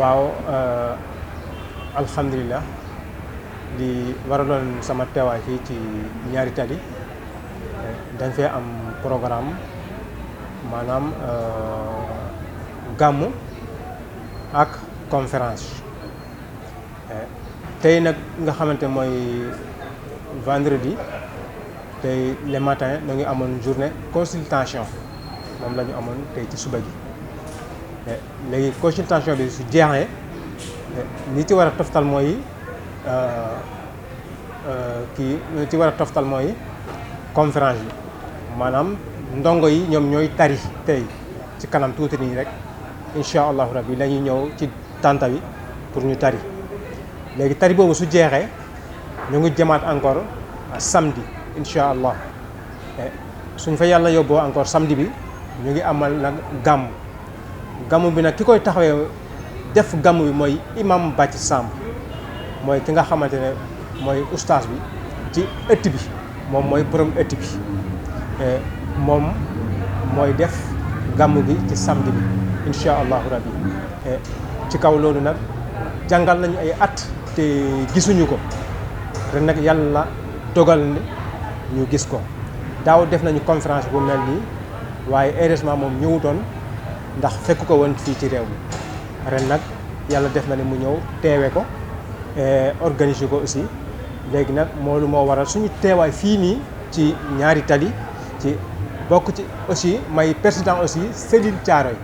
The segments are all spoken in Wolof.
waaw alhamdulilah di waraloon sama teewaay fii ci ñaari tali dañ fee am programme maanaam gàmmu ak conférence tey nag nga xamante mooy vendredi tey le matin da ngi amoon journée consultation moom la ñu amoon tey ci suba gi léegi consultation bi su jeexee li ci war a toftal mooy li ci war a toftal mooy conférence bi maanaam ndongo yi ñoom ñooy tari tey ci kanam tuuti nii rek incha allahu rabbi la ñuy ñëw ci tànta bi pour ñu tari léegi tari boobu su jeexee ñu ngi jëmaat encore samedi incha allah suñ fa yàlla yóbboo encore samedi bi ñu ngi amal nag gàmmu bi nag ki koy taxawee def gàmmu bi mooy imam Bathie Samb mooy ki nga xamante ne mooy ustaas bi ci ëtt bi moom mooy borom ëtt bi moom mooy def gàmmu bi ci samedi bi incha allahu rabbi ci kaw loolu nag jàngal nañu ay at te gisuñu ko ren nag yàlla dogal ne ñu gis ko daaw def nañu conférence bu mel nii waaye heureusement moom ñëwutoon ndax fekk ko woon fii ci réew mi ren nag yàlla def na ne mu ñëw teewe ko organiser ko aussi léegi nag moolu moo waral suñu teewaay fii nii ci ñaari tali ci bokk ci aussi may président aussi cellule Thiaroye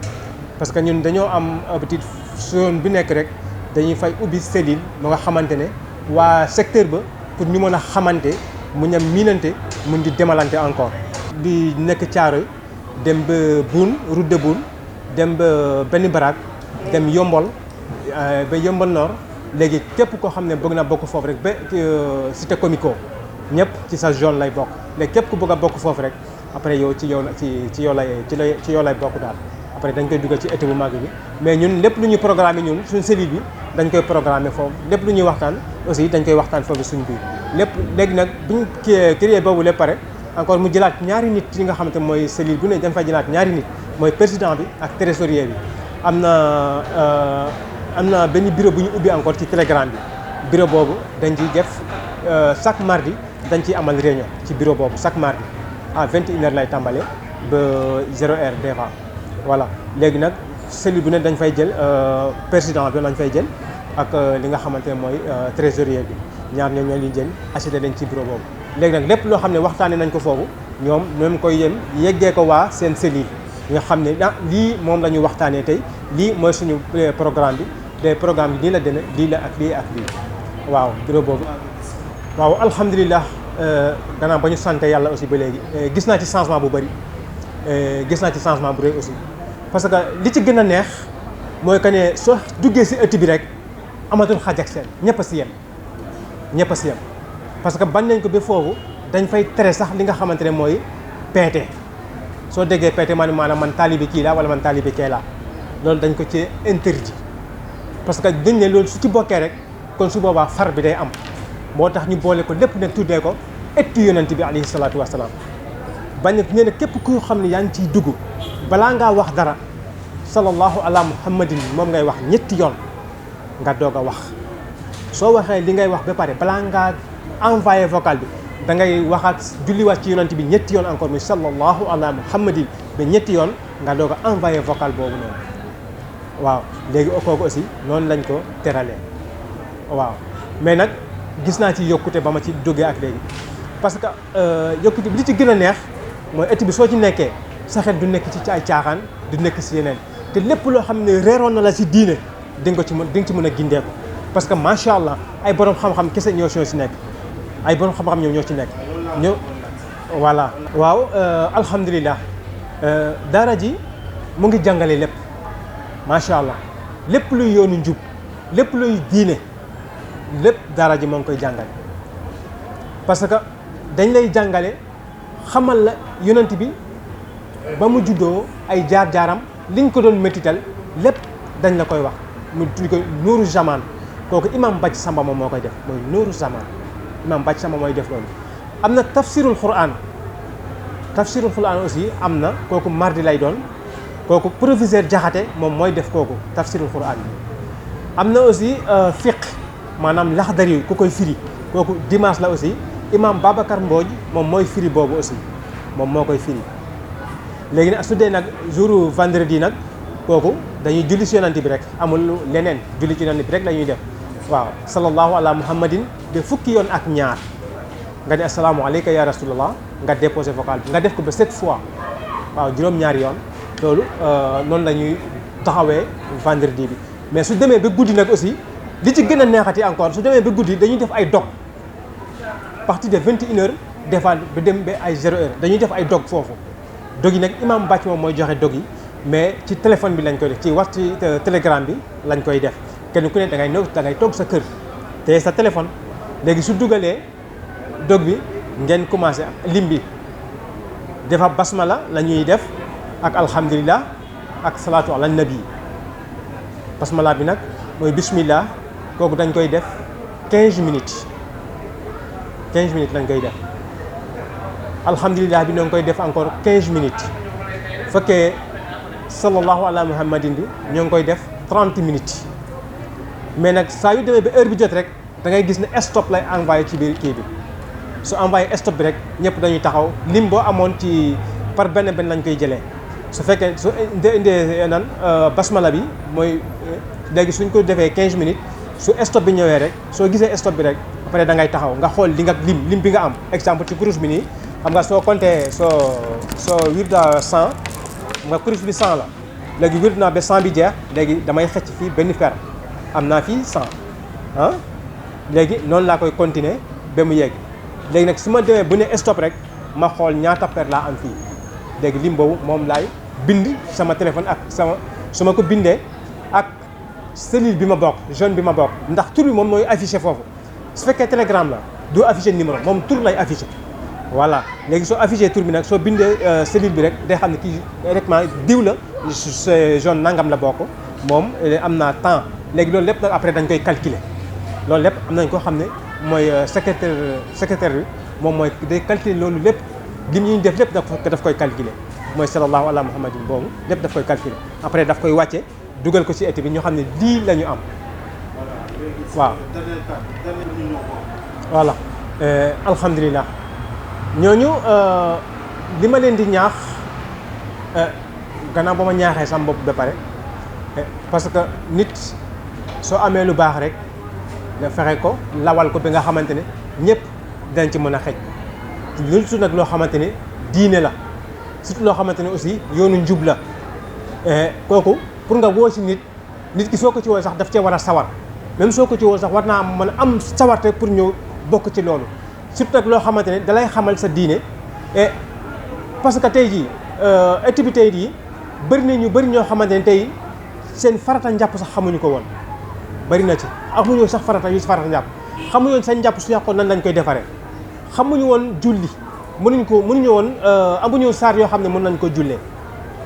parce que ñun dañoo am habitude zone bi nekk rek dañuy fay ubbi cellule ba nga xamante ne waa secteur ba pour ñu mën a xamante mu ñam miinante mun di demalante encore di nekk Thiaroye dem ba Boune route de Boune dem ba benn baraak dem yombol ba yombol nord léegi képp koo xam ne bëgg na bokk foofu rek ba cité comico ñëpp ci sa zone lay bokk léegi képp ku bëgg a bokk foofu rek après yow ci yow lay bokk daal après dañ koy dugal ci été bu màgg bi mais ñun lépp lu ñuy programmer ñun suñ cellule bi dañ koy programmer foofu lépp lu ñuy waxtaan aussi dañ koy waxtaan foofu suñ biir lépp léegi nag buñ créé boobu lépp pare encore mu jëlaat ñaari nit yi nga xamante mooy cellule bu ne dañ fa jëlaat ñaari nit mooy président bi ak trésorier bi am na benn bureau bu ñu ubbi encore ci Telegram bi bureau boobu dañ ciy def chaque mardi dañ ciy amal réunion ci bureau boobu chaque mardi à 21h lay tàmbale ba 0h des fois voilà léegi nag cellule bu ne dañ fay jël président bi lañ fay jël ak li nga xamante ne mooy trésorier bi ñaar ñoom ñoo leen jël acheté leen ci bureau boobu léegi nag lépp loo xam ne waxtaanee nañ ko foofu ñoom ñoom koy yeggee ko waa seen cellule nga xam ne lii moom la ñu waxtaanee tey lii mooy suñu programme bi des programme bi nii la demee lii la ak lii ak lii waaw bureau boobu waaw alhamdulilah gannaaw ba ñu sant yàlla aussi ba léegi gis naa ci changement bu bëri gis naa ci changement bu rëy aussi parce que li ci gën a neex mooy que ne soo duggee si ëtt bi rek amatul xaj ak seen ñëpp a si yem ñëpp a si yem parce que bañ nañ ko ba foofu dañ fay tere sax li nga xamante ne mooy peete soo déggee peete maanaam man taalibe kii laa wala man taalibe kee laa loolu dañ ko ci interdit parce que dañ ne loolu su ci bokkee rek kon su boobaa far bi day am moo tax ñu boole ko lépp ne tuddee ko ëttu yonent bi alayhi salaatu wasalaam bañ ne ne képp ku xam ne yaa ngi ciy dugg balaa ngaa wax dara sallallahu ala muhammadin moom ngay wax ñetti yoon nga doog a wax soo waxee li ngay wax ba pare balaa ngaa envoyé vocal bi da ngay waxaat julliwaat ci yonent bi ñetti yoon encore muy sallallahu ala muhammadin ba ñetti yoon nga doog a envoyé vocal boobu noonu waaw léegi kooku aussi noonu lañ ko teralee waaw mais nag gis naa ci yokkute ba ma ci duggee ak léegi parce que yokkute bi li ci gën a neex mooy ëtt bi soo ci nekkee sa xel du nekk ci ay caaxaan du nekk si yeneen te lépp loo xam ne reeroon na la si diine di nga ci mën a gindeeku parce que macha allah ay borom xam-xam kese ñoo si nekk ay borom xam-xam ñoo ci nekk ñoo voilà. waaw alhamdulilah daara ji mu ngi jàngale lépp macha allah lépp luy yoonu njub lépp luy diine lépp daara ji moo ngi koy jàngale parce que dañ lay jàngale xamal la yonent bi ba mu juddoo ay jaar-jaaram liñ ko doon métital lépp dañ la koy wax mu tudd ko nuuru zaman kooku imam Bathie Samb moom moo koy def mooy nuuru zaman imam Bathie Samb mooy def loolu am na tafsirul quran aussi am na kooku mardi lay doon kooku proviseur Jaxate moom mooy def kooku tafsirul quran bi am na aussi fiqh maanaam Laxdari ku koy firi kooku dimanche la aussi imam Babacar Mbodj moom mooy firi boobu aussi moom moo koy firi. léegi nag su dee nag jour vendredi nag kooku dañuy julli ci yonent bi rek amul leneen julli ci yonent bi rek la ñuy def waaw sallallahu ala muhammadin de fukki yoon ak ñaar nga ne asalaamu aleyka ya rasulallah nga déposé vocal bi nga def ko ba 7 fois waaw juróom-ñaari yoon loolu noonu la ñuy taxawee vendredi bi. mais su demee ba guddi nag aussi li ci gën a neexati encore su demee ba guddi dañuy def ay dog partir de 21h des fois ba dem ba ay 0h dañuy def ay dog foofu dog yi nag imam Bàcc moom mooy joxe dog yi mais ci téléphone bi lañ koy def ci wax ci télégramme bi lañ koy def kenn ku ne da ngay toog sa kër te sa téléphone léegi su dugalee dog bi ngeen commencé lim bi dafa basmala la ñuy def ak alhamdulillah ak salaatu ala nabi basmala bi nag mooy bismillah kooku dañ koy def 15 minutes lañ koy def alhamdulillah bi ñoo ngi koy def encore 15 minutes fekkee sallallahu ala muhammadin bi ñoo ngi koy def 30 minutes mais nag saa yu demee ba heure bi jot rek da ngay gis ne stop lay envoyé ci biir kii bi su envoyé stop bi rek ñëpp dañuy taxaw lim boo amoon ci par benn lañ koy jëlee su fekkee su indee nan basmala bi mooy léegi suñ ko defee 15 minutes su stop bi ñëwee rek soo gisee stop bi rek après da ngay taxaw nga xool li nga lim bi nga am exemple ci kurus bi nii xam nga soo compté soo wirda 100 nga kurus bi 100 la léegi wird naa ba 100 bi jeex léegi damay xëcc fii benn fer am naa fii 100 ah léegi noonu laa koy continuer ba mu yegg léegi nag su ma demee bu ne stop rek ma xool ñaata per laa am fii léegi lim boobu moom laay bind sama téléphone ak su ma ko bindee ak cellule bi ma bokk jeune bi ma bokk ndax tur bi moom mooy affiché foofu su fekkee télégramme la du affiché numéro moom tur lay affiché voilà léegi soo affiché tur bi nag soo bindee cellule bi rek day xam ne kii directement diw la jeune nangam la bokk moom am naa temps léegi loolu lépp nag après dañ koy calculer loolu lépp am nañ koo xam ne mooy secrétaire bi moom mooy day calculer loolu lépp lim ñuy def lépp daf koy calculer mooy sallallahu ala muhammadin boobu lépp daf koy calculer après daf koy wàcce dugal ko ci été bi ñoo xam ne lii la ñu am waaw voilà alhamdulilah ñooñu li ma leen di ñaax gannaaw ba ma ñaaxee sama bopp ba pare parce que nit soo amee lu baax rek nga fexe ko lawal ko bi nga xamante ne ñëpp dañ ci mën a xej lu su nag loo xamante ne diine la surtout loo xamante ne aussi yoonu njub la kooku pour nga woo ci nit ki soo ko ci woo sax daf cee war a sawar même soo ko ci woo sax war naa mën a am sawarte pour ñëw bokk ci loolu surtout nag loo xamante ne dalay xamal sa diine parce que tey jii activités yi bëri na ñu bëri ñoo xamante ne tey seen farata njàpp sax xamuñu ko woon bëri na ci amuñu sax farata yu farata njàpp xamuñu woon seen njàpp su yàqoon nan lañ koy defaree xamuñu woon julli mënuñu woon amuñu saar yoo xam ne mën nañ ko jullee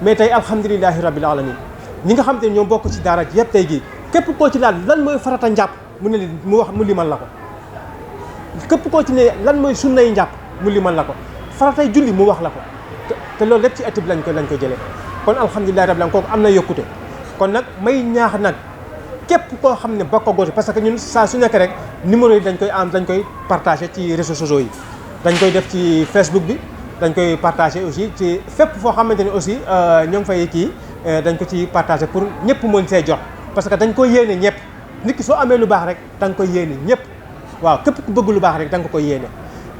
mais tey alhamdulilahi rabbil alamin ñi nga xam te ne ñoo bokk ci daara ji yëpp tey jii képp koo ci laal lan mooy farata njàpp mu limal la ko képp koo ci ne lan mooy sunnay njàpp mu limal la ko faratay julli mu wax la ko te loolu lépp ci ëtt bi lañ ko jëlee kon alhamdulilahi rabbil alamin kooku am na yokkute kon nag may ñaax nag képp koo xam ne bokkagoo ci parce que ñun saa su nekk rek numéro yi dañ koy partagé ci réseaux sociaux yi dañ koy def ci Facebook bi dañ koy partagé aussi ci fépp foo xamante ni aussi ñoo ngi fay kii dañ ko ci partagé pour ñëpp mën see jot parce que dañ koy yéene ñëpp nit ki soo amee lu baax rek da nga koy yéene ñëpp waaw képp ku bëgg lu baax rek da nga koy yéene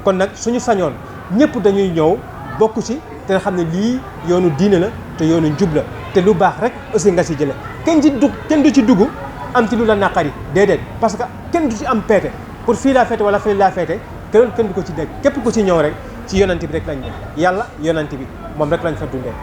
kon nag suñu sañoon ñëpp dañuy ñëw bokk ci te xam ne lii yoonu diine la te yoonu njub la te lu baax rek aussi nga si jële kenn du ci dugg am ci lu la naqari déedéet parce que kenn du ci am peete pour fii laa feete wala fii laa feete kenn du ko ci dégg képp ku ci ñëw rek ci yonent bi rek lañ def yàlla yonent bi moom rek lañ fa dundee